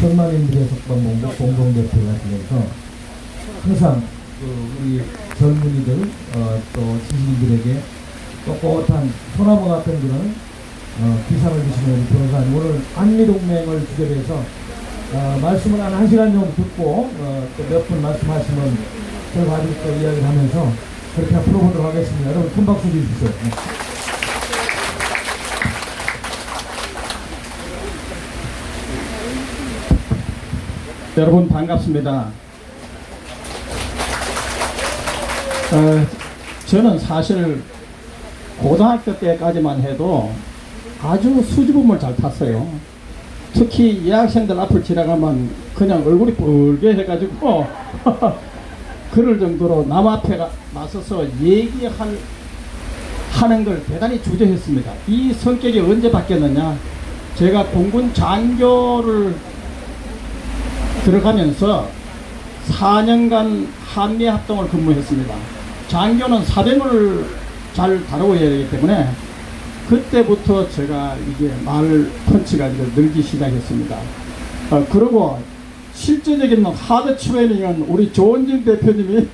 천만인들의 석방공부 공동대표가 되면서 항상 우리 젊은이들 또 시민들에게 꼿꼿한 소나무 같은 그런 기상을 주시는 우리 변호사님, 오늘 한미동맹을 주제로 해서 말씀을 한 1시간 정도 듣고 또 몇 분 말씀하시면 저희 가지고 또 이야기를 하면서 그렇게 풀어보도록 하겠습니다. 여러분 큰 박수 주십시오. 네. 여러분 반갑습니다. 저는 사실 고등학교 때까지만 해도 아주 수줍음을 잘 탔어요. 특히 여학생들 앞을 지나가면 그냥 얼굴이 붉게 해가지고 그럴 정도로 남 앞에 나서서 얘기하는 걸 대단히 주저했습니다. 이 성격이 언제 바뀌었느냐, 제가 공군 장교를 들어가면서 4년간 한미합동을 근무했습니다. 장교는 사병을 잘 다루고 해야 되기 때문에 그때부터 제가 이게 말 펀치가 늘기 시작했습니다. 그리고 실제적인 하드 트레이닝은 우리 조원진 대표님이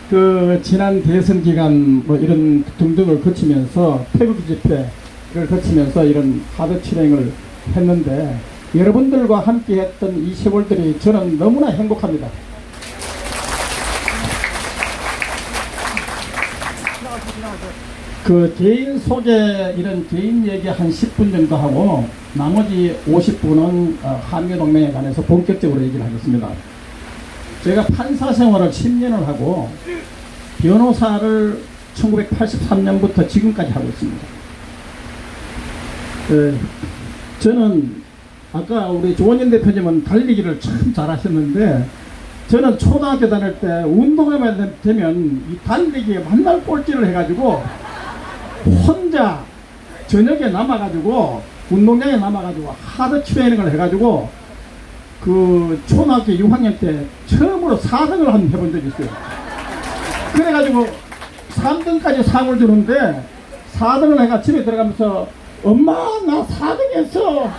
그 지난 대선 기간 뭐 이런 등등을 거치면서 태극기 집회를 거치면서 이런 하드 트레이닝을 했는데, 여러분들과 함께 했던 이 세월들이 저는 너무나 행복합니다. 그 개인 소개, 이런 개인 얘기 한 10분 정도 하고 나머지 50분은 한미동맹에 관해서 본격적으로 얘기를 하겠습니다. 제가 판사 생활을 10년을 하고 변호사를 1983년부터 지금까지 하고 있습니다. 저는 아까 우리 조원진 대표님은 달리기를 참 잘하셨는데, 저는 초등학교 다닐 때 운동회만 되면 이 달리기에 맨날 꼴찌를 해가지고 혼자 저녁에 남아가지고 운동장에 남아가지고 하드 트레이닝을 해가지고 그 초등학교 6학년 때 처음으로 4등을 한 해본 적이 있어요. 그래가지고 3등까지 상을 주는데 4등을 해가 집에 들어가면서 엄마 나 4등 했어.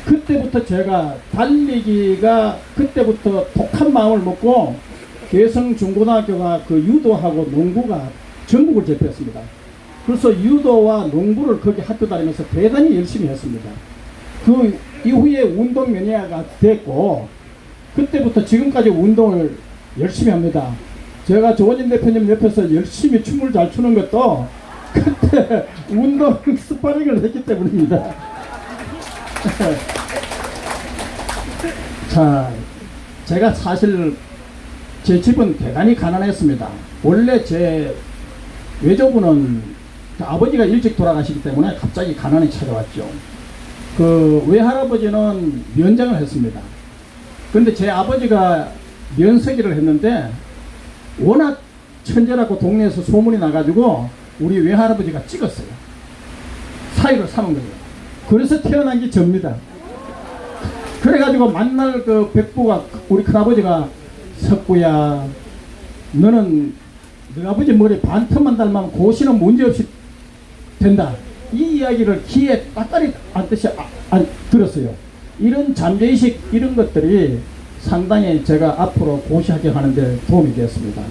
그때부터 제가 달리기가 그때부터 독한 마음을 먹고 개성중고등학교가 그 유도하고 농구가 전국을 제패했습니다. 그래서 유도와 농구를 거기 학교 다니면서 대단히 열심히 했습니다. 그 이후에 운동 매니아가 됐고 그때부터 지금까지 운동을 열심히 합니다. 제가 조원진 대표님 옆에서 열심히 춤을 잘 추는 것도 그때 운동 스파링을 했기 때문입니다. 자, 제가 사실 제 집은 대단히 가난했습니다. 원래 제 외조부는 아버지가 일찍 돌아가시기 때문에 갑자기 가난이 찾아왔죠. 그 외할아버지는 면장을 했습니다. 그런데 제 아버지가 면세기를 했는데 워낙 천재라고 동네에서 소문이 나가지고 우리 외할아버지가 찍었어요. 사위를 삼은 거예요. 그래서 태어난 게 접니다. 그래가지고 만날 그 백부가 우리 큰아버지가, 석구야 너는 너 아버지 머리 반틈만 닮으면 고시는 문제없이 된다, 이 이야기를 귀에 따까리 앉듯이 들었어요. 이런 잠재의식, 이런 것들이 상당히 제가 앞으로 고시 합격하는데 도움이 되었습니다.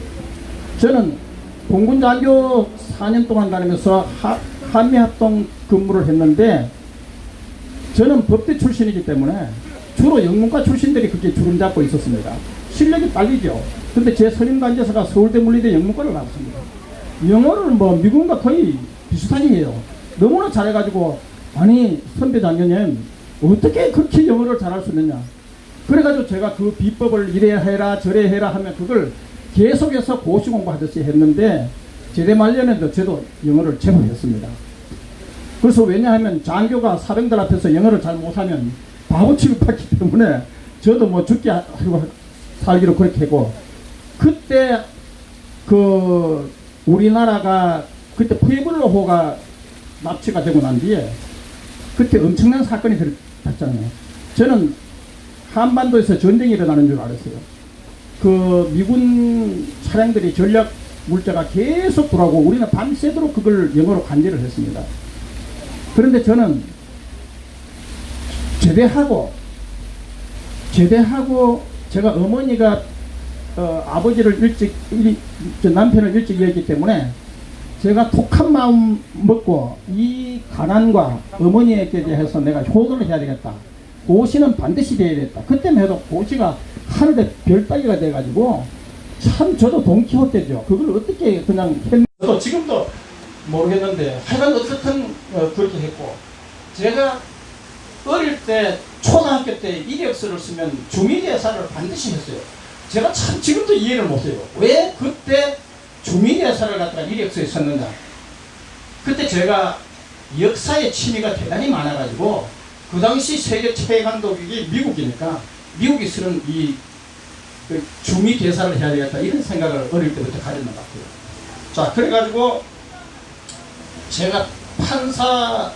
저는 공군 장교 4년 동안 다니면서 한미합동 근무를 했는데, 저는 법대 출신이기 때문에 주로 영문과 출신들이 그렇게 주름 잡고 있었습니다. 실력이 딸리죠. 근데 제 선임 관제사가 서울대 물리대 영문과를 나왔습니다. 영어를 뭐 미국과 거의 비슷하게 해요. 너무나 잘해가지고, 아니 선배 장교님 어떻게 그렇게 영어를 잘할 수 있느냐. 그래가지고 제가 그 비법을 이래 해라 저래 해라 하면 그걸 계속해서 고시 공부하듯이 했는데, 제대 말년에도 저도 영어를 제법 했습니다. 그래서 왜냐하면 장교가 사병들 앞에서 영어를 잘 못하면 바보 취급받기 때문에 저도 뭐 죽기 살기로 그렇게 하고, 그때 그 우리나라가 그때 푸에블로호가 납치가 되고 난 뒤에 그때 엄청난 사건이 일어났잖아요. 저는 한반도에서 전쟁이 일어나는 줄 알았어요. 그 미군 차량들이 전략 물자가 계속 들어오고 우리는 밤새도록 그걸 영어로 관제를 했습니다. 그런데 저는 제대하고 제가 어머니가 아버지를 남편을 일찍 잃었기 때문에 제가 독한 마음 먹고 이 가난과 어머니에게 대해서 내가 효도를 해야 되겠다. 고시는 반드시 돼야 되겠다. 그때만 해도 고시가 하늘에 별따기가 돼가지고 참 저도 돈키호테죠. 그걸 어떻게 그냥 했는지 지금도 모르겠는데 하여간 어떻든 그렇게 했고, 제가 어릴 때 초등학교 때 이력서를 쓰면 주민예사를 반드시 했어요. 제가 참 지금도 이해를 못해요. 왜 그때 주민예사를 갖다가 이력서에 썼느냐. 그때 제가 역사에 취미가 대단히 많아가지고 그 당시 세계 최애 감독이 미국이니까 미국이 쓰는 이 주민예사를 해야 되겠다 이런 생각을 어릴 때부터 가졌는 것 같아요. 자, 그래가지고 제가 판사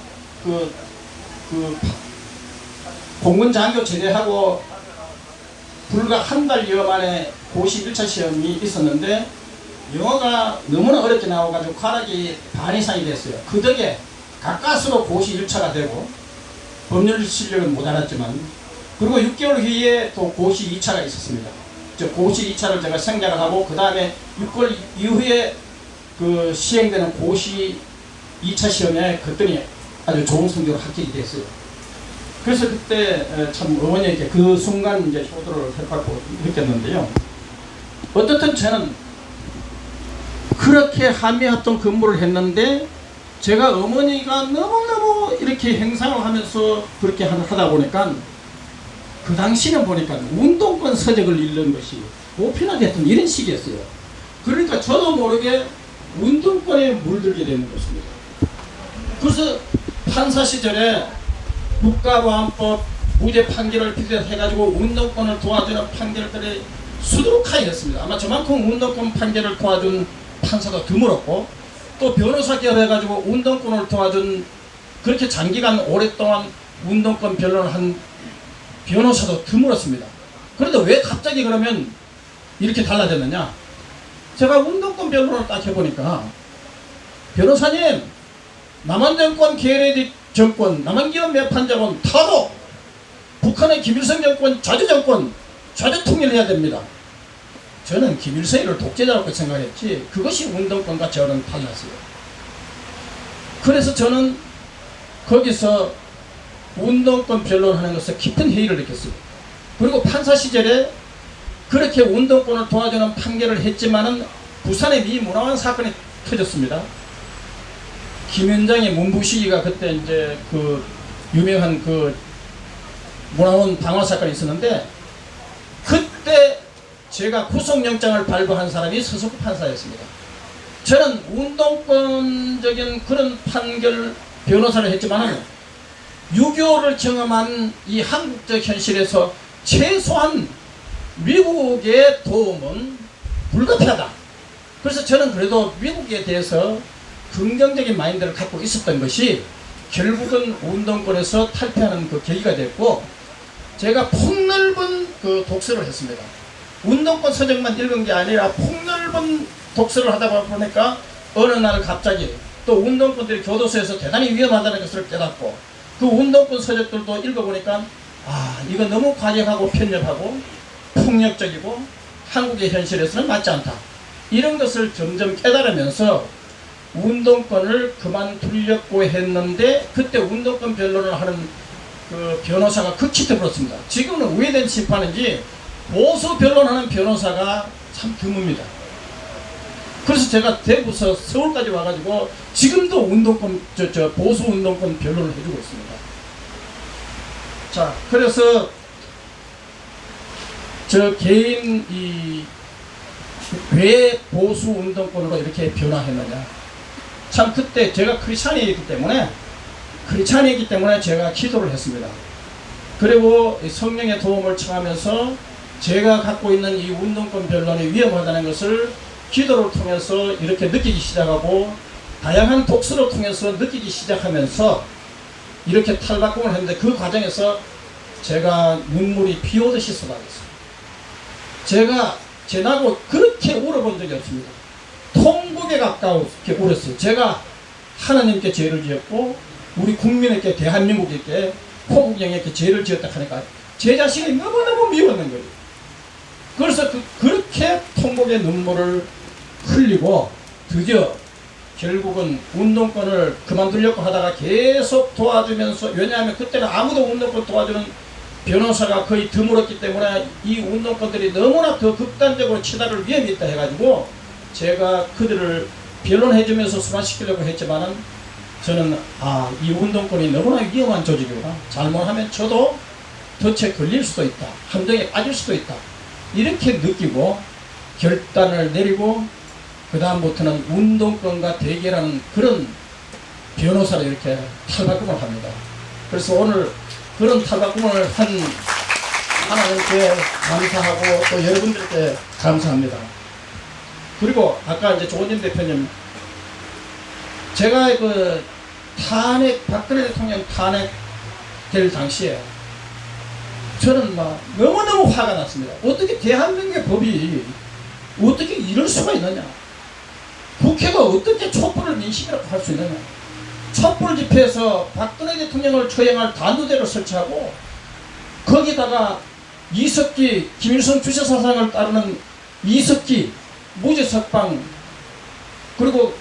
공군장교 제대하고 불과 한 달여 만에 고시 1차 시험이 있었는데 영어가 너무나 어렵게 나와가지고 과락이 반 이상이 됐어요. 그 덕에 가까스로 고시 1차가 되고 법률 실력은 못 알았지만, 그리고 6개월 후에 또 고시 2차가 있었습니다. 고시 2차를 제가 생략을 하고 그 다음에 6개월 이후에 그 시행되는 고시 2차 시험에 그랬더니 아주 좋은 성적으로 합격이 됐어요. 그래서 그때 참 어머니에게 그 순간 이제 효도를 해받고 느꼈는데요. 어떻든 저는 그렇게 한미합동 근무를 했는데 제가 어머니가 너무너무 이렇게 행상을 하면서 그렇게 하다 보니까 그 당시는 보니까 운동권 서적을 읽는 것이 보편화 됐던 이런 시기였어요. 그러니까 저도 모르게 운동권에 물들게 되는 것입니다. 그래서 판사 시절에 국가보안법 무죄 판결을 비롯해가지고 운동권을 도와주는 판결들이 수두룩하였습니다. 아마 저만큼 운동권 판결을 도와준 판사가 드물었고, 또 변호사 기업해가지고 운동권을 도와준, 그렇게 장기간 오랫동안 운동권 변론을 한 변호사도 드물었습니다. 그런데 왜 갑자기 그러면 이렇게 달라졌느냐? 제가 운동권 변론을 딱 해보니까, 변호사님, 남한정권, 계례 정권, 남한기업 매판정권 타도 북한의 김일성 정권, 자주정권, 자주통일해야 됩니다. 저는 김일성이를 독재자라고 생각했지 그것이 운동권과 저는 달랐어요. 그래서 저는 거기서 운동권 변론하는 것에 깊은 회의를 느꼈어요. 그리고 판사 시절에 그렇게 운동권을 도와주는 판결을 했지만은 부산에 미문화원 사건이 터졌습니다. 김현장의 문부시기가 그때 이제 그 유명한 그 문화원 방화 사건이 있었는데, 그때 제가 구속영장을 발부한 사람이 서석구 판사였습니다. 저는 운동권적인 그런 판결 변호사를 했지만 6.25를 경험한 이 한국적 현실에서 최소한 미국의 도움은 불가피하다. 그래서 저는 그래도 미국에 대해서 긍정적인 마인드를 갖고 있었던 것이 결국은 운동권에서 탈퇴하는 그 계기가 됐고, 제가 폭넓은 그 독서를 했습니다. 운동권 서적만 읽은 게 아니라 폭넓은 독서를 하다 보니까 어느 날 갑자기 또 운동권들이 교도소에서 대단히 위험하다는 것을 깨닫고, 그 운동권 서적들도 읽어보니까 이거 너무 과격하고 편협하고 폭력적이고 한국의 현실에서는 맞지 않다. 이런 것을 점점 깨달으면서 운동권을 그만두려고 했는데, 그때 운동권 변론을 하는 그 변호사가 극히 드물었습니다. 지금은 우회된 심판인지 보수 변론하는 변호사가 참 드뭅니다. 그래서 제가 대구에서 서울까지 와가지고 지금도 운동권 보수 운동권 변론을 해주고 있습니다. 자, 그래서 저 개인 왜 보수 운동권으로 이렇게 변화했느냐? 참 그때 제가 크리스찬이기 때문에 제가 기도를 했습니다. 그리고 성령의 도움을 청하면서 제가 갖고 있는 이 운동권 변론이 위험하다는 것을 기도를 통해서 이렇게 느끼기 시작하고, 다양한 독서를 통해서 느끼기 시작하면서 이렇게 탈바꿈을 했는데, 그 과정에서 제가 눈물이 비 오듯이 쏟아졌어요. 제가 지나고 그렇게 울어본 적이 없습니다. 통곡에 가까웠게 울었어요. 제가 하나님께 죄를 지었고 우리 국민에게, 대한민국에게 호국영에게 죄를 지었다 하니까 제 자신이 너무너무 미웠는 거예요. 그래서 그렇게 통곡의 눈물을 흘리고 드디어 결국은 운동권을 그만두려고 하다가 계속 도와주면서, 왜냐하면 그때는 아무도 운동권 도와주는 변호사가 거의 드물었기 때문에 이 운동권들이 너무나 더 극단적으로 치달을 위험이 있다 해가지고 제가 그들을 변론해주면서 순화시키려고 했지만은 저는 이 운동권이 너무나 위험한 조직이구나, 잘못하면 저도 덫에 걸릴 수도 있다, 함정에 빠질 수도 있다, 이렇게 느끼고 결단을 내리고 그 다음부터는 운동권과 대결하는 그런 변호사를 이렇게 탈바꿈을 합니다. 그래서 오늘 그런 탈바꿈을 한 하나님께 감사하고 또 여러분들께 감사합니다. 그리고 아까 이제 조원진 대표님, 제가 그 박근혜 대통령 탄핵 될 당시에 저는 막 너무너무 화가 났습니다. 어떻게 대한민국의 법이 어떻게 이럴 수가 있느냐, 국회가 어떻게 촛불을 민심이라고 할 수 있느냐, 촛불 집회에서 박근혜 대통령을 처형할 단두대를 설치하고 거기다가 이석기, 김일성 주체사상을 따르는 이석기 무죄 석방, 그리고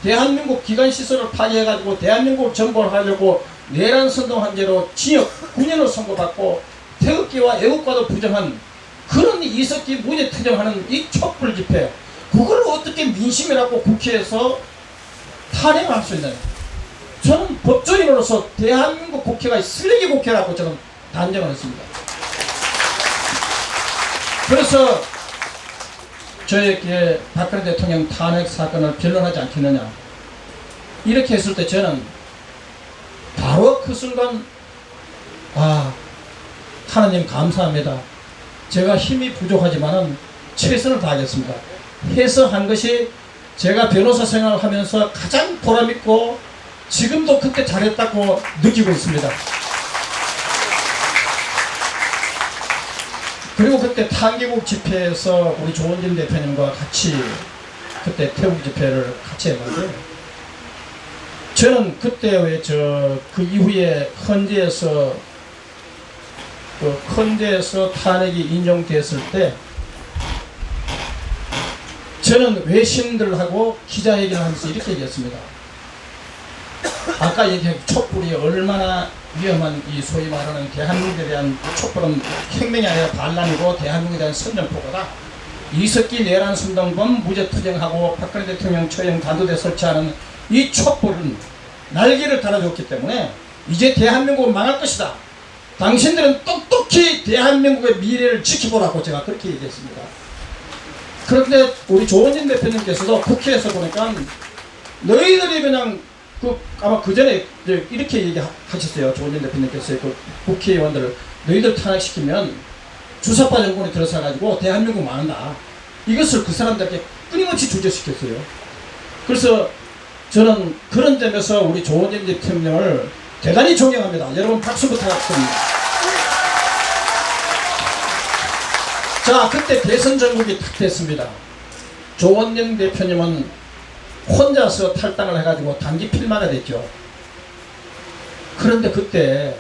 대한민국 기관시설을 파괴해가지고 대한민국을 정벌하려고 내란 선동한 죄로 징역 9년을 선고받고 태극기와 애국과도 부정한 그런 이석기 무죄 투정하는 이 촛불 집회, 그걸 어떻게 민심이라고 국회에서 탄핵할 수 있나요? 저는 법조인으로서 대한민국 국회가 쓰레기 국회라고 저는 단정을 했습니다. 그래서 저에게 박근혜 대통령 탄핵 사건을 변론하지 않겠느냐, 이렇게 했을 때 저는 바로 그 순간 하나님 감사합니다, 제가 힘이 부족하지만은 최선을 다하겠습니다 해서 한 것이 제가 변호사 생활을 하면서 가장 보람있고 지금도 그때 잘했다고 느끼고 있습니다. 그리고 그때 탄개국 집회에서 우리 조원진 대표님과 같이 그때 태국 집회를 같이 했는데, 저는 그때 왜 그 이후에 헌재에서 탄핵이 인용됐을 때 저는 외신들하고 기자회견을 하면서 이렇게 얘기했습니다. 아까 얘기한 촛불이 얼마나 위험한, 이 소위 말하는 대한민국에 대한 촛불은 혁명이 아니라 반란이고 대한민국에 대한 선전포고다. 이석기 내란 선동범 무죄 투쟁하고 박근혜 대통령 처형 단두대 설치하는 이 촛불은 날개를 달아줬기 때문에 이제 대한민국은 망할 것이다. 당신들은 똑똑히 대한민국의 미래를 지켜보라고 제가 그렇게 얘기했습니다. 그런데 우리 조원진 대표님께서도 국회에서 보니까 너희들이 그냥 아마 그 전에 이렇게 얘기하셨어요. 조원진 대표님께서 국회의원들을 너희들 탄핵시키면 주사파 정권이 들어서 가지고 대한민국 망한다, 이것을 그 사람들에게 끊임없이 주저시켰어요. 그래서 저는 그런 점에서 우리 조원진 대표님을 대단히 존경합니다. 여러분 박수 부탁드립니다. 자, 그때 대선 전국이 탁 됐습니다. 조원진 대표님은 혼자서 탈당을 해가지고 단기 필마가 됐죠. 그런데 그때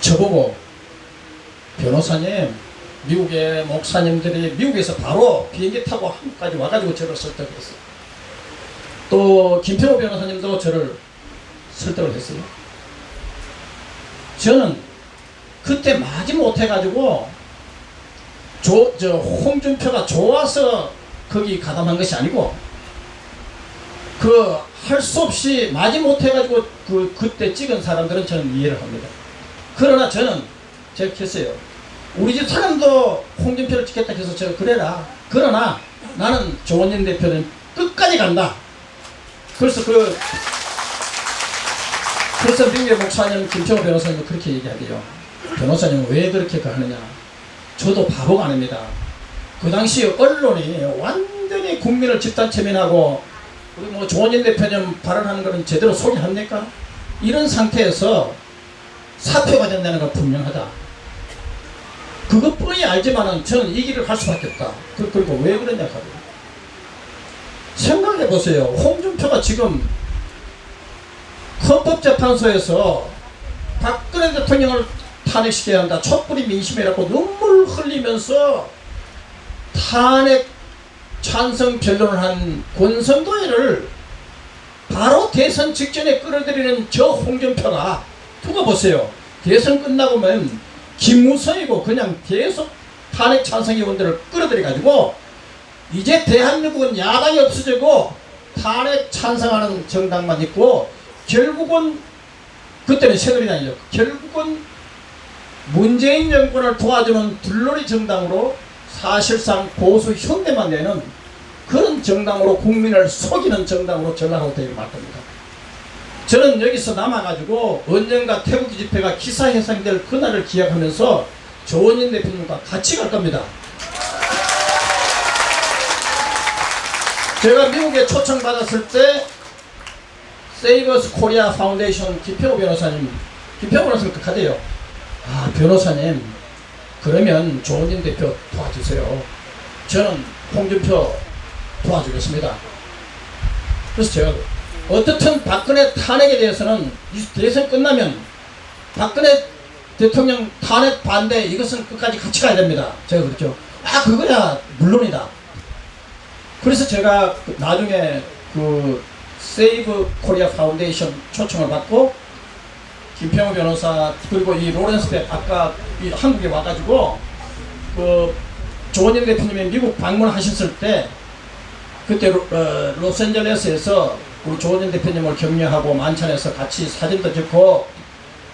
저보고 변호사님, 미국의 목사님들이 미국에서 바로 비행기 타고 한국까지 와가지고 저를 설득했어요. 또 김평호 변호사님도 저를 설득을 했어요. 저는 그때 마지못해가지고 홍준표가 좋아서 거기 가담한 것이 아니고 할 수 없이 마지못해가지고 그때 찍은 사람들은 저는 이해를 합니다. 그러나 저는 제가 했어요. 우리 집 사람도 홍준표를 찍겠다 해서 제가 그래라. 그러나 나는 조원진 대표는 끝까지 간다. 그래서 미국의 목사님 김평호 변호사님도 그렇게 얘기하대요. 변호사님은 왜 그렇게 하느냐. 저도 바보가 아닙니다. 그 당시 언론이 완전히 국민을 집단체면하고 우리 조원진 대표님 발언하는 거는 제대로 소개합니까? 이런 상태에서 사표가 된다는 건 분명하다. 그것뿐이 알지만은 저는 이 길을 갈 수밖에 없다. 그리고 왜 그러냐 하고 생각해 보세요. 홍준표가 지금 헌법재판소에서 박근혜 대통령을 탄핵시켜야 한다, 촛불이 민심이라고 눈물 흘리면서 탄핵 찬성 변론을 한 권선도회를 바로 대선 직전에 끌어들이는 저 홍준표가 두고 보세요. 대선 끝나고면 김무성이고 그냥 계속 탄핵 찬성 의원들을 끌어들여 가지고 이제 대한민국은 야당이 없어지고 탄핵 찬성하는 정당만 있고, 결국은 그때는 새누리당이죠. 결국은 문재인 정권을 도와주는 둘러리 정당으로 사실상 보수 흉내만 내는 그런 정당으로, 국민을 속이는 정당으로 전락하고 되게 말 겁니다. 저는 여기서 남아가지고 언젠가 태극기 집회가 기사회상될 그날을 기약하면서 조원진 대표님과 같이 갈 겁니다. 제가 미국에 초청받았을 때 Save Us Korea 파운데이션 김평호 변호사님, 김평호 변호사님 끝하대요. 아, 변호사님, 그러면 조원진 대표 도와주세요. 저는 홍준표 도와주겠습니다. 그래서 제가 어떻든 박근혜 탄핵에 대해서는 이 대선 끝나면 박근혜 대통령 탄핵 반대, 이것은 끝까지 같이 가야 됩니다. 제가 그랬죠. 아, 그거야 물론이다. 그래서 제가 나중에 그 세이브 코리아 파운데이션 초청을 받고 김평호 변호사 그리고 이 로렌스 백 아까 이 한국에 와가지고 그 조원진 대표님이 미국 방문하셨을 때 그때 로스앤젤레스에서 우리 조원진 대표님을 격려하고 만찬에서 같이 사진도 찍고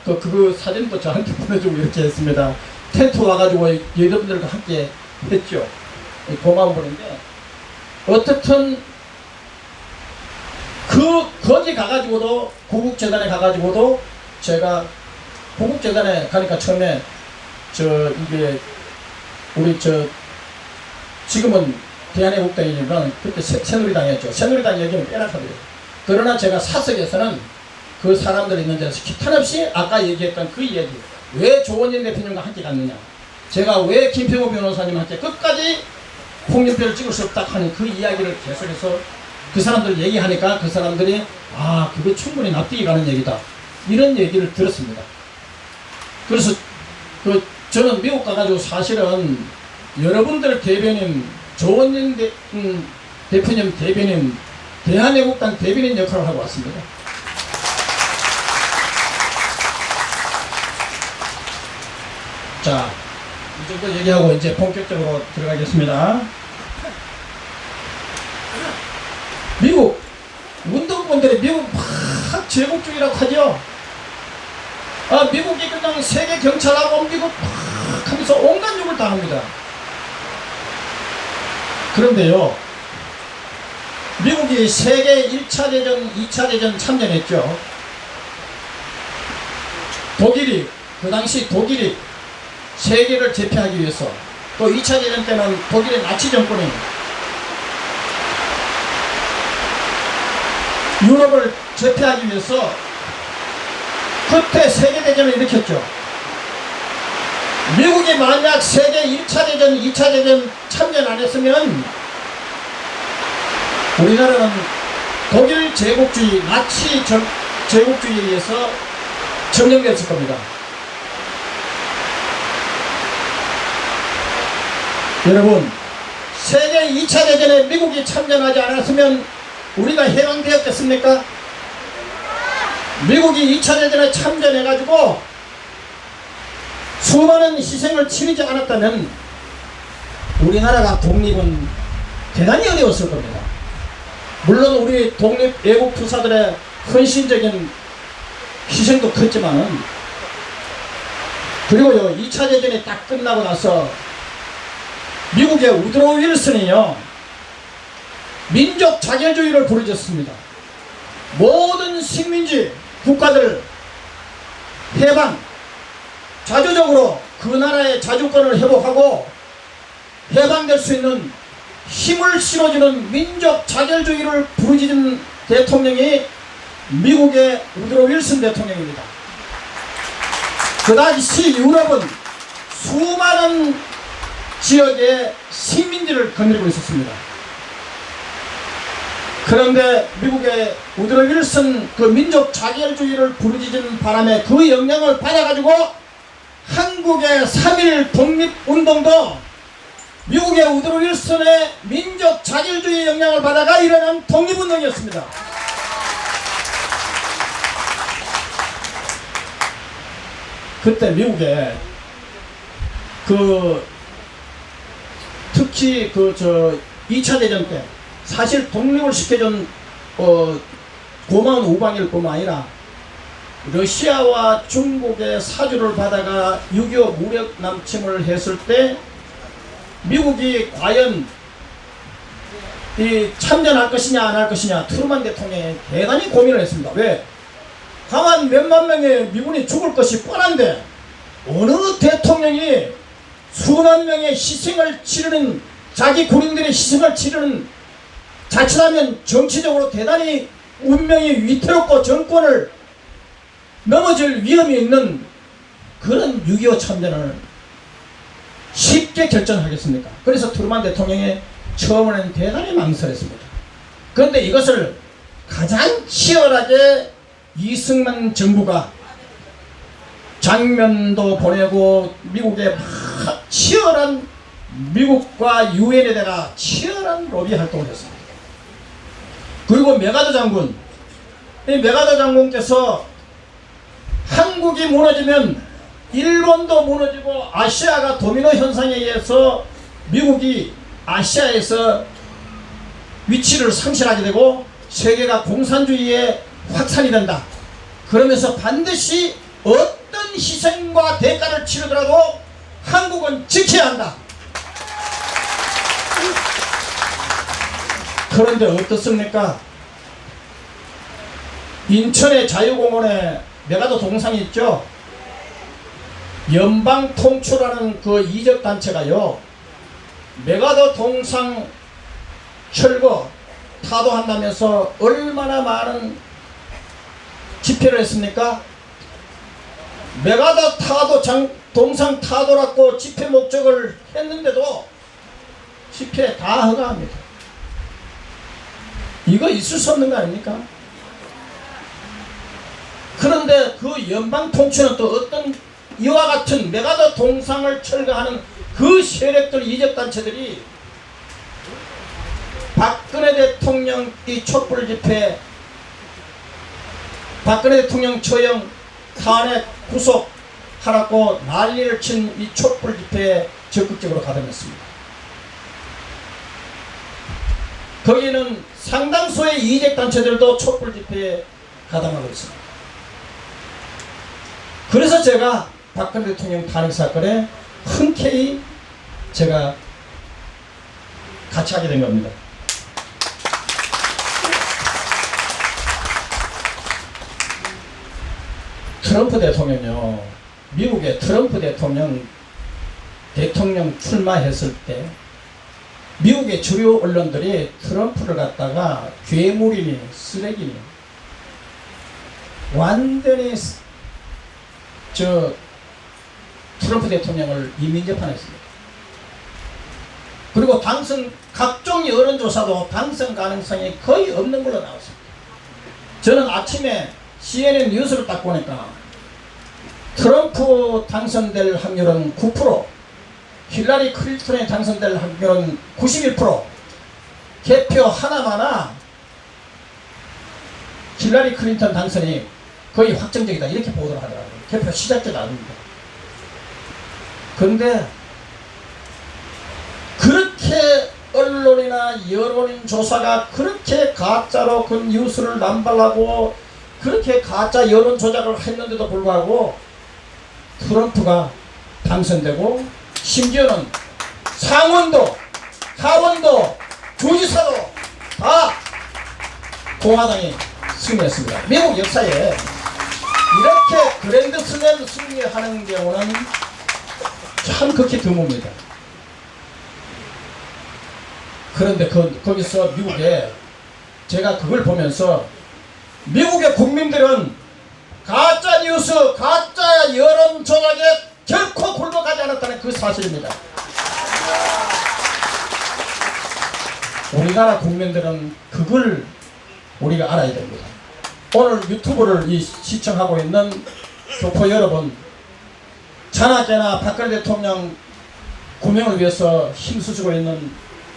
그 사진도 저한테 보내주고 이렇게 했습니다. 텐트 와가지고 여러분들과 함께 했죠. 고마운 분인데 어떻든 거기 가가지고도 고국재단에 가가지고도 제가 고국재단에 가니까 처음에 이게 우리 지금은 대한애국당이지만 그때 새누리당이었죠. 새누리당 얘기는 빼놨거든요. 그러나 제가 사석에서는 그 사람들이 있는 데서 기탄없이 아까 얘기했던 그 이야기, 왜 조원진 대표님과 함께 갔느냐, 제가 왜 김평호 변호사님한테 끝까지 홍준표를 찍을 수 없다 하는 그 이야기를 계속해서 그 사람들 얘기하니까 그 사람들이 아, 그게 충분히 납득이 가는 얘기다, 이런 얘기를 들었습니다. 그래서 저는 미국 가가지고 사실은 여러분들 대변인, 조원진 대표님 대변인, 대한애국당 대변인 역할을 하고 왔습니다. 자, 이 정도 얘기하고 이제 본격적으로 들어가겠습니다. 미국 운동권들이 미국 막 제국주의라고 하죠. 아, 미국이 그냥 세계 경찰하고 미국 막 하면서 온갖 욕을 다 합니다. 그런데요, 미국이 세계 1차 대전, 2차 대전 참전했죠. 그 당시 독일이 세계를 제패하기 위해서, 또 2차 대전 때는 독일의 나치 정권이 유럽을 제패하기 위해서 그때 세계대전을 일으켰죠. 미국이 만약 세계 1차 대전, 2차 대전 참전 안 했으면 우리나라는 독일 제국주의, 나치 제국주의에 의해서 점령됐을 겁니다. 여러분, 세계 2차 대전에 미국이 참전하지 않았으면 우리가 해방되었겠습니까? 미국이 2차 대전에 참전해가지고 수많은 희생을 치르지 않았다면 우리나라가 독립은 대단히 어려웠을 겁니다. 물론 우리 독립 애국 투사들의 헌신적인 희생도 컸지만은, 그리고요, 2차 대전이 딱 끝나고 나서 미국의 우드로 윌슨이요, 민족 자결주의를 부르짖습니다. 모든 식민지 국가들 해방, 자주적으로 그 나라의 자주권을 회복하고 해방될 수 있는 힘을 실어주는 민족 자결주의를 부르짖은 대통령이 미국의 우드로 윌슨 대통령입니다. 그 당시 유럽은 수많은 지역의 식민지를 거느리고 있었습니다. 그런데 미국의 우드로 윌슨 그 민족 자결주의를 부르짖은 바람에 그 영향을 받아가지고 한국의 3.1 독립운동도 미국의 우드로 윌슨의 민족 자결주의 영향을 받아가 일어난 독립운동이었습니다. 그때 미국에 특히 2차 대전 때 사실 독립을 시켜준 고마운 우방일 뿐만 아니라 러시아와 중국의 사주를 받아가 6.25 무력 남침을 했을 때 미국이 과연 참전할 것이냐 안 할 것이냐 트루만 대통령이 대단히 고민을 했습니다. 왜? 강한 몇만 명의 미군이 죽을 것이 뻔한데 어느 대통령이 수만 명의 희생을 치르는 자기 군인들의 희생을 치르는 자칫하면 정치적으로 대단히 운명이 위태롭고 정권을 넘어질 위험이 있는 그런 6.25 참전을 쉽게 결정하겠습니까? 그래서 트루만 대통령이 처음에는 대단히 망설였습니다. 그런데 이것을 가장 치열하게 이승만 정부가 장면도 보내고 미국의 치열한 미국과 유엔에다가 치열한 로비 활동을 했습니다. 그리고 메가더 장군, 이 메가더 장군께서 한국이 무너지면 일본도 무너지고 아시아가 도미노 현상에 의해서 미국이 아시아에서 위치를 상실하게 되고 세계가 공산주의의 확산이 된다. 그러면서 반드시 어떤 희생과 대가를 치르더라도 한국은 지켜야 한다. 그런데 어떻습니까? 인천의 자유공원에 메가더 동상이 있죠. 연방통추라는 그 이적단체가요, 메가더 동상 철거 타도한다면서 얼마나 많은 집회를 했습니까? 메가더 동상 타도라고 집회 목적을 했는데도 집회 다 허가합니다. 이거 있을 수 없는 거 아닙니까? 그런데 그 연방통치는 또 어떤 이와 같은 메가더 동상을 철거하는 그 세력들, 이적단체들이 박근혜 대통령 이 촛불 집회, 박근혜 대통령 처형, 탄핵, 구속하라고 난리를 친 이 촛불 집회에 적극적으로 가담했습니다. 거기는 상당수의 이적단체들도 촛불 집회에 가담하고 있습니다. 그래서 제가 박근혜 대통령 탄핵 사건에 흔쾌히 제가 같이 하게 된 겁니다. 트럼프 대통령요, 미국의 트럼프 대통령 출마했을 때 미국의 주요 언론들이 트럼프를 갖다가 괴물이니 쓰레기니 완전히 트럼프 대통령을 이민재판했습니다. 그리고 각종 여론조사도 당선 가능성이 거의 없는 걸로 나왔습니다. 저는 아침에 CNN 뉴스를 딱 보니까 트럼프 당선될 확률은 9%, 힐러리 클린턴이 당선될 확률은 91%, 개표 하나마나 힐러리 클린턴 당선이 거의 확정적이다, 이렇게 보도를 하더라고요. 개표 시작도 아닙니다. 그런데 그렇게 언론이나 여론 조사가 그렇게 가짜로 그 뉴스를 남발하고 그렇게 가짜 여론 조작을 했는데도 불구하고 트럼프가 당선되고, 심지어는 상원도 하원도 주지사도 다 공화당이 승리했습니다. 미국 역사에 이렇게 그랜드 슬램 승리하는 경우는 참 극히 드뭅니다. 그런데 거기서 미국에 제가 그걸 보면서 미국의 국민들은 가짜 뉴스, 가짜 여론 조작에 결코 굴복하지 않았다는 그 사실입니다. 우리나라 국민들은 그걸 우리가 알아야 됩니다. 오늘 유튜브를 시청하고 있는 교포 여러분, 자나깨나 박근혜 대통령 구명을 위해서 힘쓰시고 있는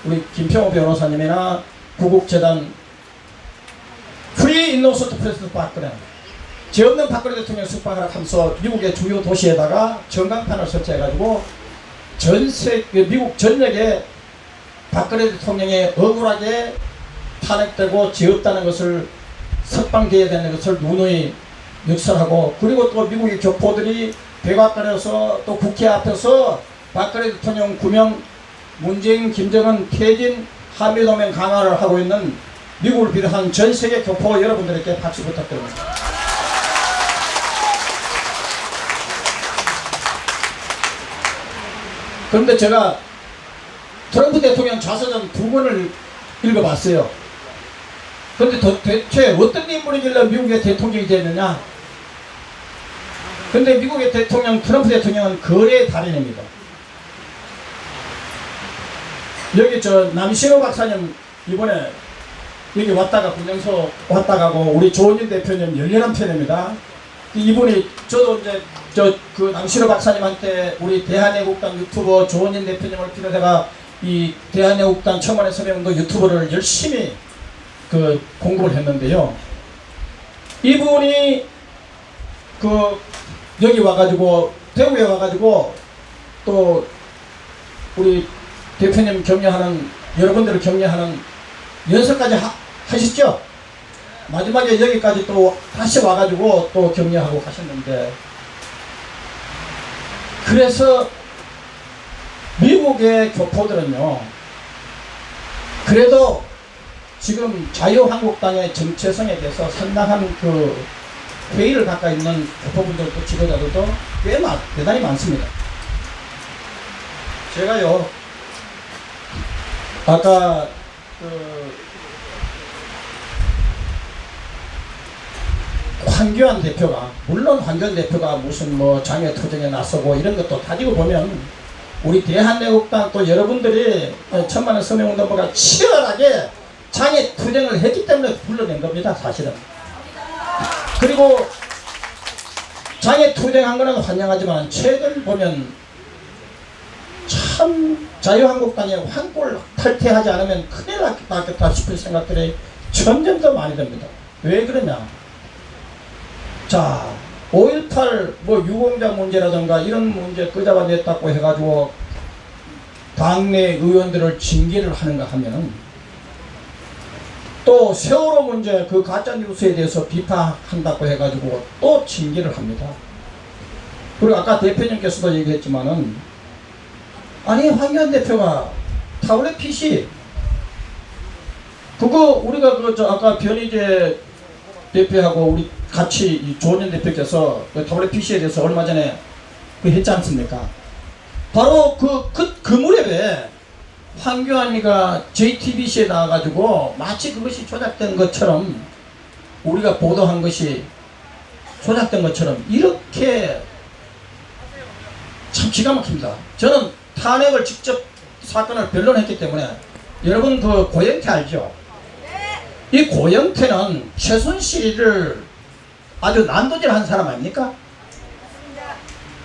우리 김평호 변호사님이나 구국재단 프리 인노서트 프레스 박근혜, 죄 없는 박근혜 대통령 숙박하라 하면서 미국의 주요 도시에다가 전광판을 설치해가지고 미국 전역에 박근혜 대통령이 억울하게 탄핵되고 죄 없다는 것을 석방되어야 되는 것을 누누이 역설하고, 그리고 또 미국의 교포들이 백악관에서 또 국회 앞에서 박근혜 대통령 구명, 문재인, 김정은 퇴진, 한미동맹 강화를 하고 있는 미국을 비롯한 전 세계 교포 여러분들에게 박수 부탁드립니다. 그런데 제가 트럼프 대통령 자서전 2권을 읽어봤어요. 그런데 도대체 어떤 인물이길래 미국의 대통령이 되느냐? 근데 미국의 대통령, 트럼프 대통령은 거래의 달인입니다. 여기 남신호 박사님 이번에 여기 왔다가 군영소 왔다 가고, 우리 조원진 대표님 열렬한 팬입니다. 이분이 저도 이제 그 남신호 박사님한테 우리 대한애국당 유튜버 조원진 대표님을 비롯해가 이 대한애국당 청와대 서명도 유튜브를 열심히 공부를 했는데요. 이분이 여기 와가지고 대구에 와가지고 또 우리 대표님 격려하는, 여러분들을 격려하는 연설까지 하셨죠? 마지막에 여기까지 또 다시 와가지고 또 격려하고 가셨는데, 그래서 미국의 교포들은요, 그래도 지금 자유한국당의 정체성에 대해서 상당한 회의를 갖고 있는 교포분들도 지도자들도 꽤 대단히 많습니다. 제가요, 아까 황교안 대표가, 물론 황교안 대표가 무슨 장외 투쟁에 나서고 이런 것도 가지고 보면 우리 대한애국당 또 여러분들이 천만원 서명운동보다 치열하게 장애 투쟁을 했기 때문에 불러낸 겁니다, 사실은. 그리고 장애 투쟁한 거는 환영하지만 최근 보면 참 자유한국당에 환골 탈퇴하지 않으면 큰일 났겠다 싶은 생각들이 점점 더 많이 듭니다. 왜 그러냐? 자, 5.18 유공자 문제라든가 이런 문제 끄잡아냈다고 해가지고 당내 의원들을 징계를 하는가 하면은, 또 세월호 문제 그 가짜뉴스에 대해서 비판한다고 해가지고 또 징계를 합니다. 그리고 아까 대표님께서도 얘기했지만은, 아니 황교안 대표가 타블렛 PC 그거 우리가 아까 변희재 대표하고 우리 같이 조원현 대표께서 타블렛 PC에 대해서 얼마 전에 했지 않습니까? 바로 그 무렵에 황교안이가 JTBC에 나와가지고 마치 그것이 조작된 것처럼, 우리가 보도한 것이 조작된 것처럼 이렇게 참 기가 막힙니다. 저는 탄핵을 직접 사건을 변론했기 때문에, 여러분 고영태 알죠? 이 고영태는 최순실을 아주 난도질한 사람 아닙니까?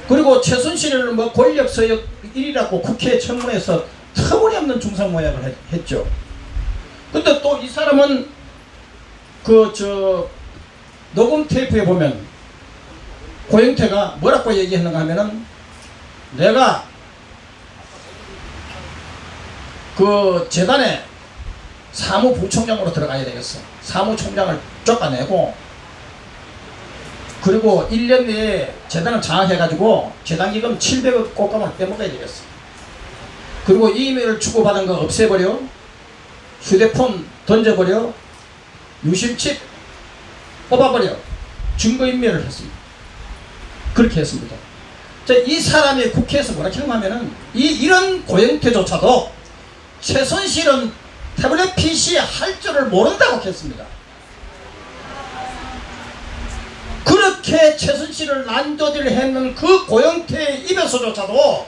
그리고 최순실을 권력서역 1위라고 국회 청문회에서 터무니없는 중상모략을 했죠. 근데 또 이 사람은 녹음 테이프에 보면 고영태가 뭐라고 얘기하는가 하면은, 내가 재단에 사무부총장으로 들어가야 되겠어. 사무총장을 쫓아내고, 그리고 1년 내에 재단을 장악해가지고 재단기금 700억 꽃감을 빼먹어야 되겠어. 그리고 이메일 주고받은 거 없애버려, 휴대폰 던져버려, 유심칩 뽑아버려, 증거인멸을 했습니다. 그렇게 했습니다. 자, 이 사람이 국회에서 뭐라 하냐면은, 이런 고영태조차도 최순실은 태블릿 PC 할 줄을 모른다고 했습니다. 그렇게 최순실을 난도질을 했는 그 고영태의 입에서조차도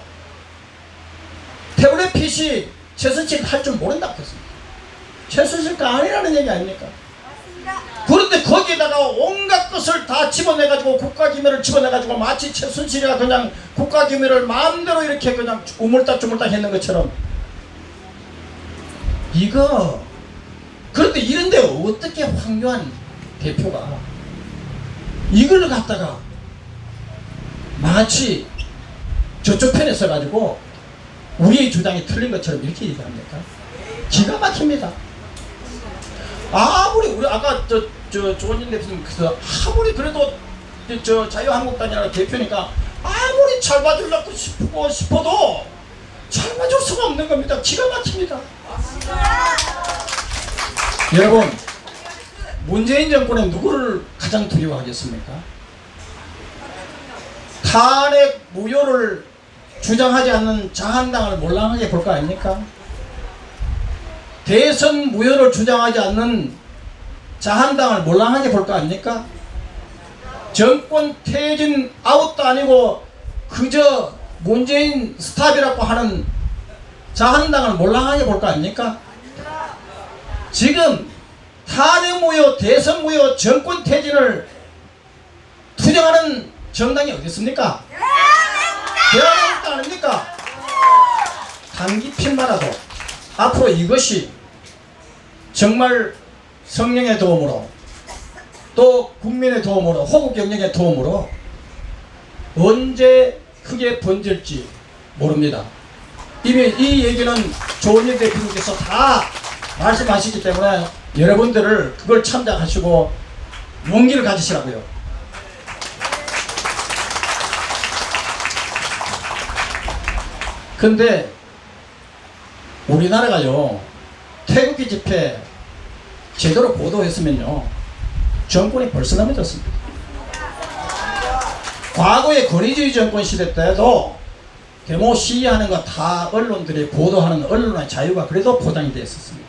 태블릿 PC 최순실 할 줄 모른다고 했습니다. 최순실가 아니라는 얘기 아닙니까? 그런데 거기에다가 온갖 것을 다 집어내가지고 국가기밀을 집어내가지고 마치 최순실이가 그냥 국가기밀을 마음대로 이렇게 그냥 우물딱주물딱 했는 것처럼 이거 그런데 이런데 어떻게 황교안 대표가 이걸 갖다가 마치 저쪽 편에 서가지고 우리의 주장이 틀린 것처럼 이렇게 얘기합니까? 기가 막힙니다. 아무리 우리 아까 조원진 대표님 그래서 아무리 그래도 저 자유한국당이라는 대표니까 아무리 잘 봐주려고 싶어도 잘 봐줄 수가 없는 겁니다. 기가 막힙니다. 여러분, 문재인 정권에 누구를 가장 두려워하겠습니까? 탄핵 무효를 주장하지 않는 자한당을 몰랑하게 볼 거 아닙니까? 대선 무효를 주장하지 않는 자한당을 몰랑하게 볼 거 아닙니까? 정권 퇴진 아웃도 아니고 그저 문재인 스탑이라고 하는 자한당을 몰랑하게 볼 거 아닙니까? 지금 탄핵 무효, 대선 무효, 정권 퇴진을 투쟁하는 정당이 어디 있습니까? 대한민국 아닙니까? 단기 필마라도 앞으로 이것이 정말 성령의 도움으로 또 국민의 도움으로 호국 영령의 도움으로 언제 크게 번질지 모릅니다. 이미 이 얘기는 조원진 대표님께서 다 말씀하시기 때문에 여러분들을 그걸 참작하시고 용기를 가지시라고요. 근데 우리나라가요 태극기 집회 제대로 보도했으면요 정권이 벌써 넘어졌습니다. 과거의 권위주의 정권 시대 때도 데모 시위하는 거 다 언론들이 보도하는 언론의 자유가 그래도 보장이 됐었습니다.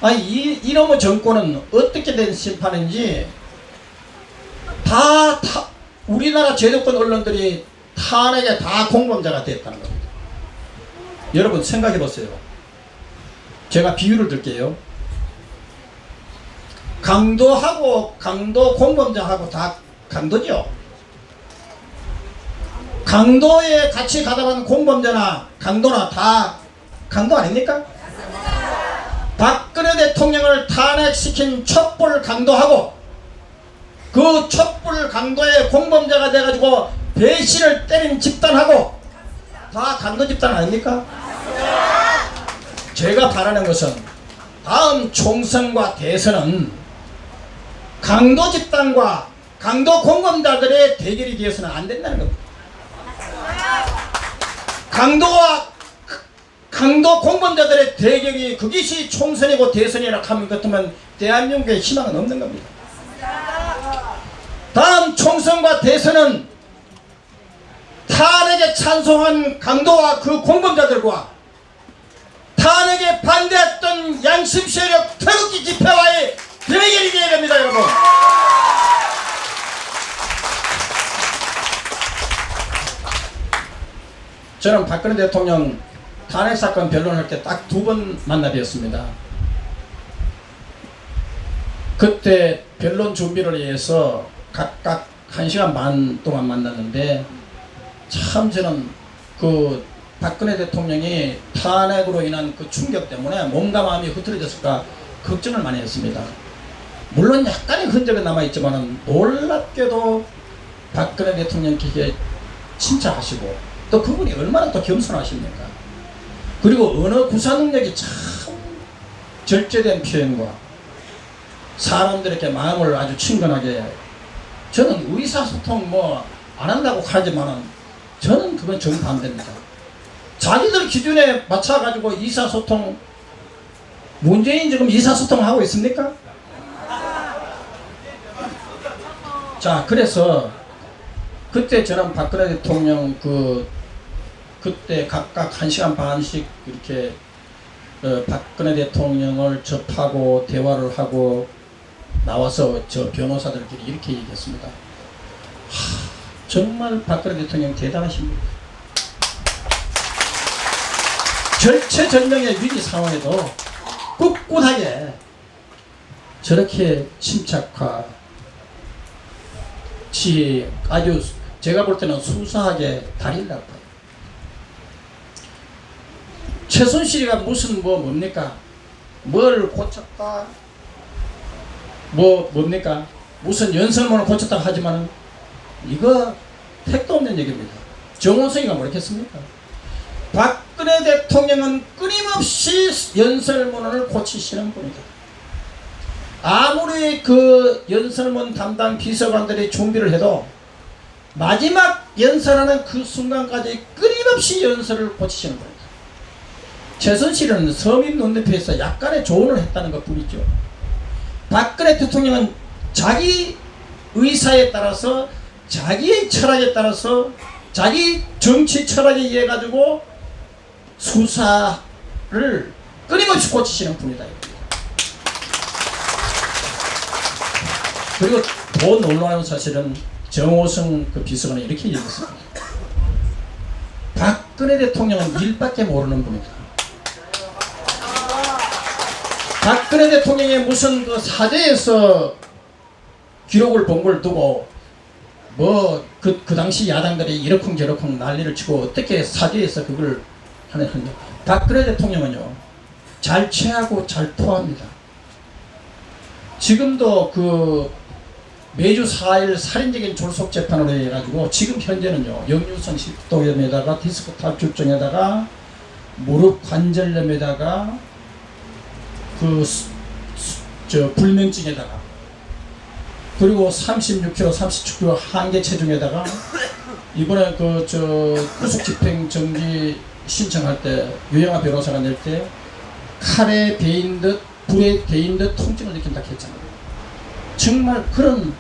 아니 이놈의 정권은 어떻게 된 심판인지 다 우리나라 제도권 언론들이 탄핵에 다 공범자가 됐다는 겁니다. 여러분 생각해 보세요. 제가 비유를 들게요. 강도하고 강도 공범자하고 다 강도죠. 강도에 같이 가담한 공범자나 강도나 다 강도 아닙니까? 박근혜 대통령을 탄핵시킨 촛불 강도하고 그 촛불 강도의 공범자가 돼가지고 배신을 때린 집단하고 다 강도 집단 아닙니까? 제가 바라는 것은 다음 총선과 대선은 강도 집단과 강도 공범자들의 대결이 되어서는 안 된다는 겁니다. 강도 공범자들의 대결이 그것이 총선이고 대선이라 하면 같으면 대한민국의 희망은 없는 겁니다. 다음 총선과 대선은 탄핵에 찬성한 강도와 그 공범자들과 탄핵에 반대했던 양심 세력 태극기 집회와의 대결이 되어야 됩니다, 여러분. 저는 박근혜 대통령 탄핵 사건 변론할 때 딱 2번 만나 뵀습니다. 그때 변론 준비를 위해서 각각 1시간 반 동안 만났는데 참 저는 그 박근혜 대통령이 탄핵으로 인한 그 충격 때문에 몸과 마음이 흐트러졌을까 걱정을 많이 했습니다. 물론 약간의 흔적은 남아있지만 놀랍게도 박근혜 대통령께 칭찬하시고 또 그분이 얼마나 또 겸손하십니까? 그리고 언어 구사 능력이 참 절제된 표현과 사람들에게 마음을 아주 친근하게 저는 의사소통 뭐 안 한다고 하지만은 저는 그건 정반대입니다. 자기들 기준에 맞춰가지고 의사소통 문재인 지금 의사소통 하고 있습니까? 자 그래서 그때 저는 박근혜 대통령 그때 각각 1시간 반씩 이렇게 박근혜 대통령을 접하고 대화를 하고 나와서 저 변호사들끼리 이렇게 얘기했습니다. 정말 박근혜 대통령 대단하십니다. 절체절명의 위기 상황에도 꿋꿋하게 저렇게 침착화 아주 제가 볼 때는 수사하게 다리를 놨다. 최순실이가 무슨 뭡니까? 뭘 고쳤다? 뭡니까? 무슨 연설문을 고쳤다 하지만은 이거 택도 없는 얘기입니다. 정호성이가 뭐랬겠습니까? 박근혜 대통령은 끊임없이 연설문을 고치시는 분이다. 아무리 그 연설문 담당 비서관들이 준비를 해도 마지막 연설하는 그 순간까지 끊임없이 연설을 고치시는 분이다. 최순실은 서민 눈높이에서 약간의 조언을 했다는 것 뿐이죠. 박근혜 대통령은 자기 의사에 따라서 자기의 철학에 따라서 자기 정치 철학에 의해 가지고 수사를 끊임없이 고치시는 분이다. 그리고 더 놀라운 사실은 정호성 그 비서관이 이렇게 얘기했습니다. 박근혜 대통령은 일밖에 모르는 분이다. 박근혜 대통령의 무슨 그 사저에서 기록을 본 걸 두고 그 당시 야당들이 이러쿵저러쿵 난리를 치고 어떻게 사저에서 그걸 하느냐. 박근혜 대통령은요, 잘 취하고 잘 토합니다. 지금도 그 매주 4일 살인적인 졸속 재판으로 해가지고 지금 현재는요, 역류성 식도염에다가 디스크 탈출증에다가 무릎 관절염에다가 불면증에다가 그리고 36kg, 37kg 한계 체중에다가 이번에 구속집행 정지 신청할 때 유영아 변호사가 낼 때 칼에 베인 듯 불에 데인 듯 통증을 느낀다 했잖아요. 정말 그런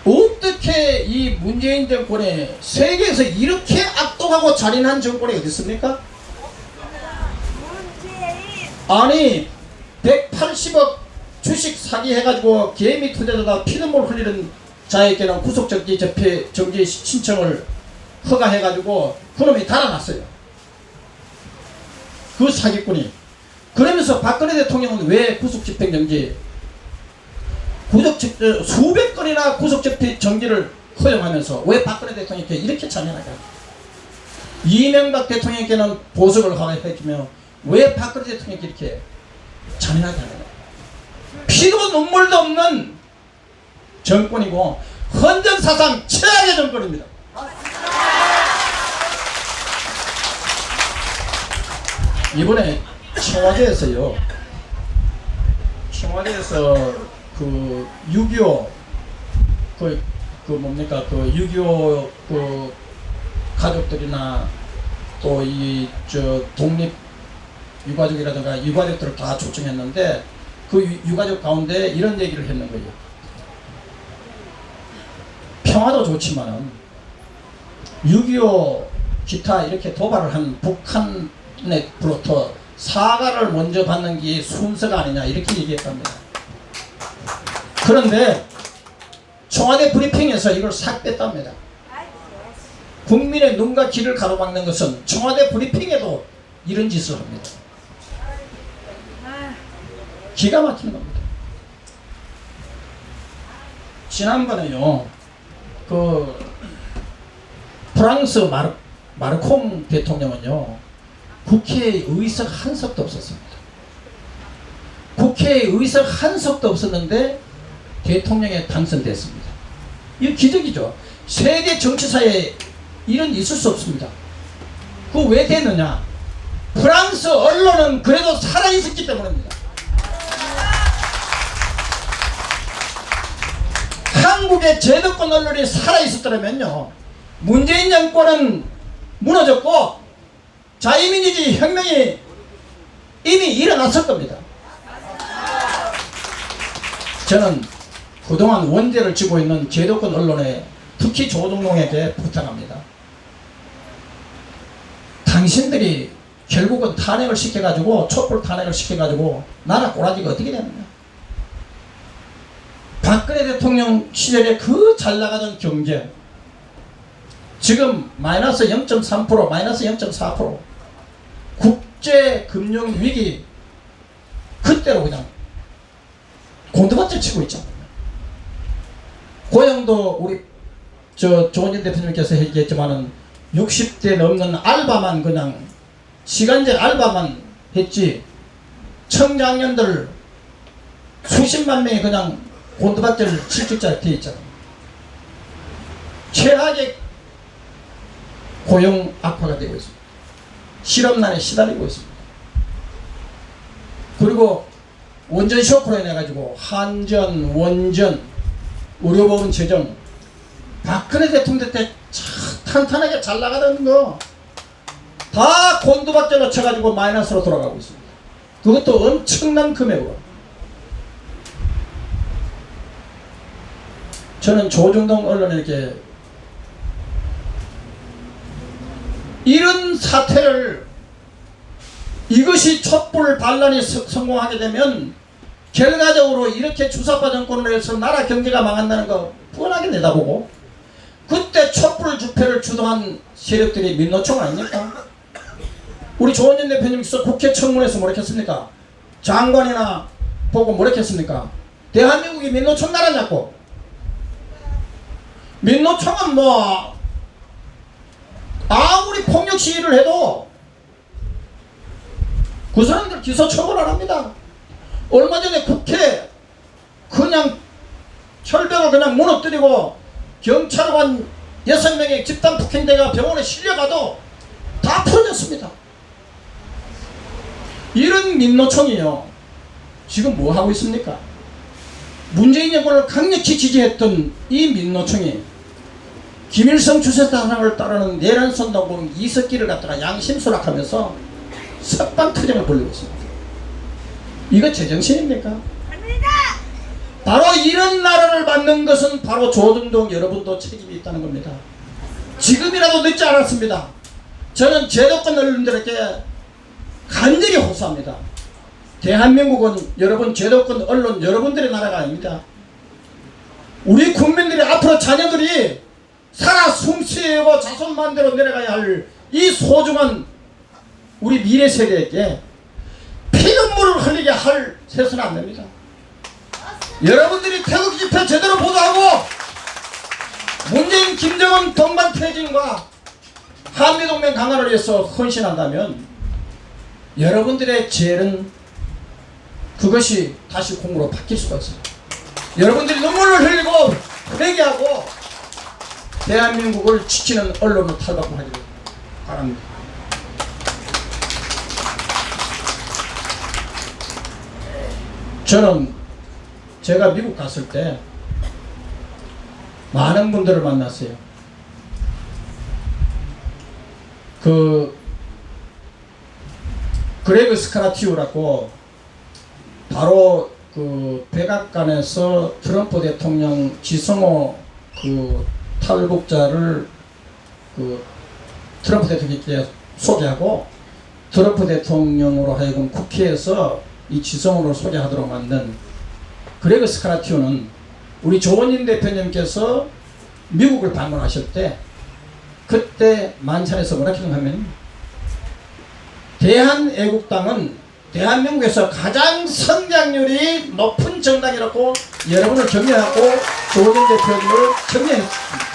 어떻게 이 문재인 정권에 세계에서 이렇게 악독하고 잔인한 정권이 어디 있습니까? 아니 180억 주식 사기 해가지고 개미 투자자다 피눈물 흘리는 자에게는 구속정지 정지 신청을 허가해가지고 그놈이 달아났어요. 그 사기꾼이. 그러면서 박근혜 대통령은 왜 구속집행정지 수백 건이나 구속집행정지를 허용하면서 왜 박근혜 대통령께 이렇게 잔인하게 이명박 대통령께는 보석을 허가해주며 왜 박근혜 대통령께 이렇게 잔인하게 하느냐. 피도 눈물도 없는 정권이고 헌정사상 최악의 정권입니다. 이번에 청와대에서 그 6.25 뭡니까 6.25 그 가족들이나 또 이 독립 유가족이라든가 유가족들을 다 초청했는데 그 유가족 가운데 이런 얘기를 했는 거예요. 평화도 좋지만은 6.25 기타 이렇게 도발을 한 북한으로부터 사과를 먼저 받는 게 순서가 아니냐 이렇게 얘기했답니다. 그런데 청와대 브리핑에서 이걸 싹 뺐답니다. 국민의 눈과 귀를 가로막는 것은 청와대 브리핑에도 이런 짓을 합니다. 기가 막히는 겁니다. 지난번에요, 그 프랑스 마르콩 대통령은요, 국회에 의석 한 석도 없었습니다. 국회에 의석 한 석도 없었는데 대통령에 당선됐습니다. 이거 기적이죠. 세계 정치사에 이런 있을 수 없습니다. 그거 왜 됐느냐? 프랑스 언론은 그래도 살아있었기 때문입니다. 한국의 제도권 언론이 살아있었더라면요, 문재인 정권은 무너졌고 자유민주주의 혁명이 이미 일어났을 겁니다. 저는 그동안 원죄를 지고 있는 제도권 언론에 특히 조동룡에게 부탁합니다. 당신들이 결국은 탄핵을 시켜가지고 촛불 탄핵을 시켜가지고 나라 꼬라지가 어떻게 되느냐. 박근혜 대통령 시절에 그 잘나가던 경제 지금 마이너스 0.3% 마이너스 0.4% 국제금융위기 그때로 그냥 곤두박질 치고 있잖아요. 고향도 우리 조원진 대표님께서 얘기했지만은 60대 넘는 알바만 그냥 시간제 알바만 했지 청장년들 수십만 명이 그냥 곤두박질 실직자에 되어 있잖아요. 최악의 고용 악화가 되고 있습니다. 실업난에 시달리고 있습니다. 그리고 원전 쇼크로 인해 가지고 한전, 원전, 의료보험 재정 박근혜 대통령 때 탄탄하게 잘 나가던 거 다 곤두박질로 쳐가지고 마이너스로 돌아가고 있습니다. 그것도 엄청난 금액으로. 저는 조중동 언론에게 이런 사태를 이것이 촛불 반란이 성공하게 되면 결과적으로 이렇게 주사파 정권으로 해서 나라 경제가 망한다는 거 뻔하게 내다보고 그때 촛불 집회를 주도한 세력들이 민노총 아닙니까? 우리 조원진 대표님께서 국회 청문회에서 뭐라 했습니까? 장관이나 보고 뭐라 했습니까? 대한민국이 민노총 나라냐고. 민노총은 뭐 아무리 폭력 시위를 해도 그 사람들 기소 처벌 안 합니다. 얼마 전에 국회 그냥 철벽을 그냥 무너뜨리고 경찰관 6명의 집단 폭행대가 병원에 실려가도 다 풀어졌습니다. 이런 민노총이요 지금 뭐 하고 있습니까? 문재인 정권을 강력히 지지했던 이 민노총이 김일성 주석당을 따르는 내란선동범 이석기를 갖다가 양심수락하면서 석방투쟁을 벌이고 있습니다. 이거 제정신입니까? 바로 이런 나라를 만든 것은 바로 조중동 여러분도 책임이 있다는 겁니다. 지금이라도 늦지 않았습니다. 저는 제도권 언론들에게 간절히 호소합니다. 대한민국은 여러분 제도권 언론 여러분들의 나라가 아닙니다. 우리 국민들이 앞으로 자녀들이 살아 숨쉬고 자손만대로 내려가야 할 이 소중한 우리 미래 세대에게 피눈물을 흘리게 할 세서는 안 됩니다. 여러분들이 태극 집회 제대로 보도하고 문재인 김정은 동반 퇴진과 한미동맹 강화를 위해서 헌신한다면 여러분들의 죄는 그것이 다시 공으로 바뀔 수가 있습니다. 여러분들이 눈물을 흘리고 회개하고 대한민국을 지키는 언론을 탈바꿈하기를 바랍니다. 저는 제가 미국 갔을 때 많은 분들을 만났어요. 그레그 스카라티우라고 바로 그 백악관에서 트럼프 대통령 지성호 그 탈북자를 그 트럼프 대통령께 소개하고 트럼프 대통령으로 하여금 국회에서 이 지성호를 소개하도록 만든 그레그 스카라티우는 우리 조원진 대표님께서 미국을 방문하실 때 그때 만찬에서 뭐라 하면 대한애국당은 대한민국에서 가장 성장률이 높은 정당이라고 여러분을 격려하고 조원진 대표님을 격려했습니다.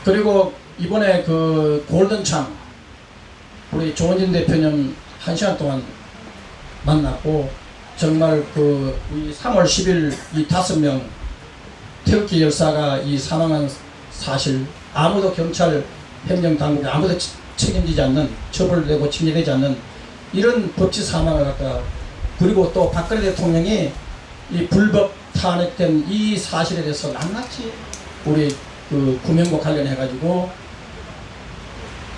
그리고 이번에 그 골든창 우리 조원진 대표님 1시간 동안 만났고 정말 그 3월 10일 이 5명 태극기 열사가 이 사망한 사실 아무도 경찰 행정당국이 아무도 책임지지 않는 처벌되고 징계되지 않는 이런 법치 사망을 갖다가 그리고 또 박근혜 대통령이 이 불법 탄핵된 이 사실에 대해서 낱낱이 우리 그 구명과 관련해 가지고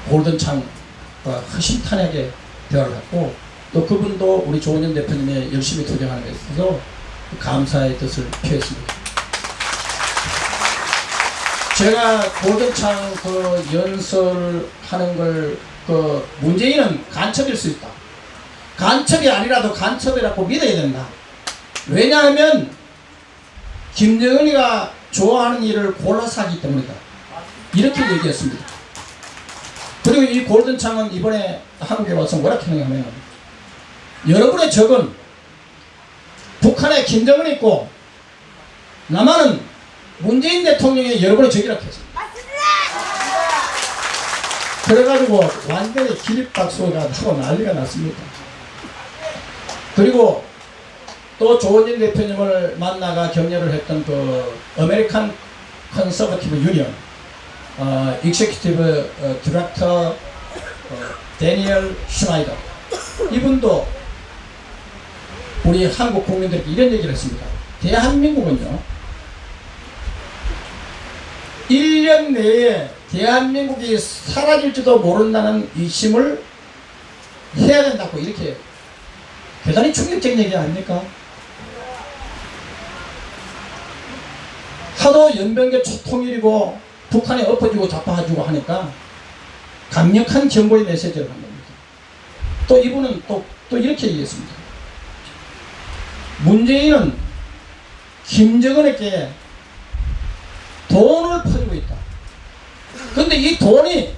골든창과 허심탄회하게 대화를 했고 또 그분도 우리 조원진 대표님의 열심히 투쟁하는 데 있어서 감사의 뜻을 표했습니다. 제가 골든창 그 연설하는 걸 그 문재인은 간첩일 수 있다. 간첩이 아니라도 간첩이라고 믿어야 된다. 왜냐하면 김정은이가 좋아하는 일을 골라서 하기 때문이다. 이렇게 얘기했습니다. 그리고 이 골든창은 이번에 한국에 와서 뭐라 하냐면 여러분의 적은 북한에 김정은이 있고 남한은 문재인 대통령이 여러분의 적이라고 했습니다. 그래가지고 완전히 기립박수가 나고 난리가 났습니다. 그리고 또 조원진 대표님을 만나가 격려를 했던 그 아메리칸 컨서버티브 유니언 익세큐티브 디렉터 데니얼 슈나이더, 이분도 우리 한국 국민들에게 이런 얘기를 했습니다. 대한민국은요 1년 내에 대한민국이 사라질지도 모른다는 의심을 해야 된다고, 이렇게 대단히 충격적인 얘기 아닙니까? 하도 연변계 초통일이고 북한에 엎어지고 자빠지고 하니까 강력한 정보의 메시지를 한 겁니다. 또 이분은 또 이렇게 얘기했습니다. 문재인은 김정은에게 돈을 퍼주고 있다. 그런데 이 돈이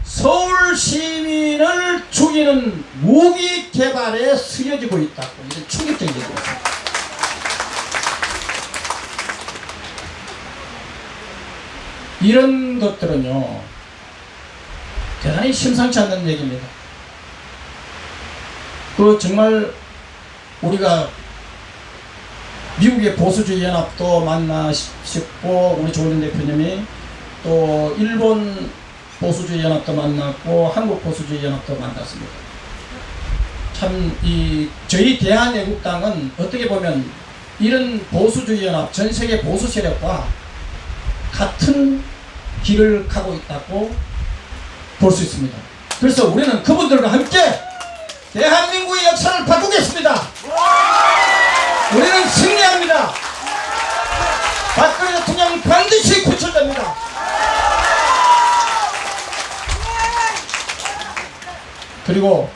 서울 시민을 죽이는 무기 개발에 쓰여지고 있다고, 이런 충격적인 얘기입니다. 이런 것들은요 대단히 심상치 않는 얘기입니다. 그 정말 우리가 미국의 보수주의 연합도 만나셨고, 우리 조원진 대표님이 또 일본 보수주의 연합도 만났고 한국 보수주의 연합도 만났습니다. 참 저희 대한애국당은 어떻게 보면 이런 보수주의 연합, 전 세계 보수 세력과 같은 길을 가고 있다고 볼 수 있습니다. 그래서 우리는 그분들과 함께 대한민국의 역사를 바꾸겠습니다. 우리는 승리합니다. 박근혜 대통령 반드시 구출됩니다. 그리고